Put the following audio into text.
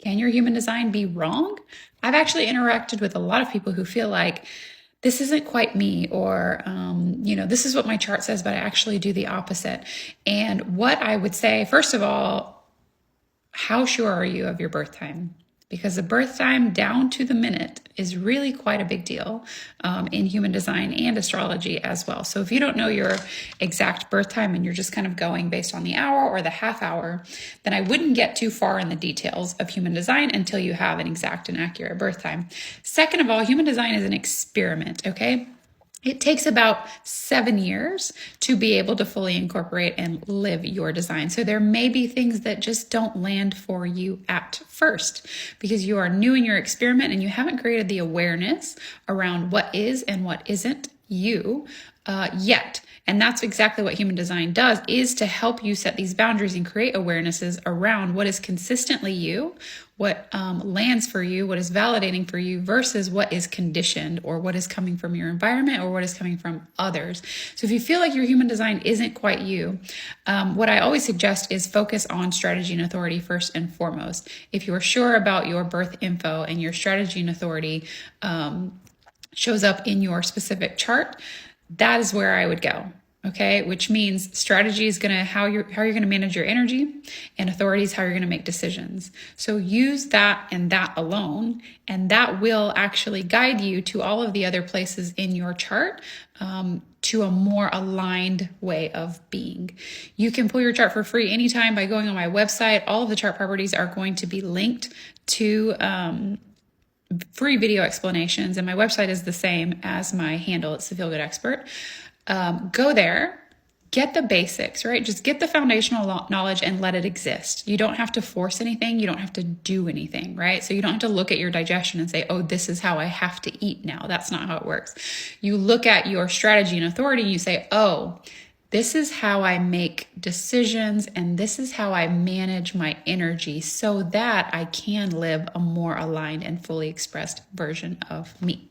Can your human design be wrong? I've actually interacted with a lot of people who feel like this isn't quite me, or, this is what my chart says, but I actually do the opposite. And what I would say, first of all, how sure are you of your birth time? Because the birth time down to the minute is really quite a big deal in human design and astrology as well. So if you don't know your exact birth time and you're just kind of going based on the hour or the half hour, then I wouldn't get too far in the details of human design until you have an exact and accurate birth time. Second of all, human design is an experiment, okay? It takes about 7 years to be able to fully incorporate and live your design. So there may be things that just don't land for you at first because you are new in your experiment and you haven't created the awareness around what is and what isn't you yet. And that's exactly what human design does, is to help you set these boundaries and create awarenesses around what is consistently you, what lands for you, what is validating for you versus what is conditioned or what is coming from your environment or what is coming from others. So if you feel like your human design isn't quite you, what I always suggest is focus on strategy and authority first and foremost. If you are sure about your birth info and your strategy and authority shows up in your specific chart, that is where I would go. Okay, which means strategy is going to how you're going to manage your energy, and authority is how you're going to make decisions. So use that and that alone, and that will actually guide you to all of the other places in your chart to a more aligned way of being. You can pull your chart for free anytime by going on my website. All of the chart properties are going to be linked to free video explanations, and my website is the same as my handle. It's the Feel Good Expert. Go there, get the basics, right? Just get the foundational knowledge and let it exist. You don't have to force anything. You don't have to do anything, right? So you don't have to look at your digestion and say, oh, this is how I have to eat now. That's not how it works. You look at your strategy and authority and you say, oh, this is how I make decisions and this is how I manage my energy so that I can live a more aligned and fully expressed version of me.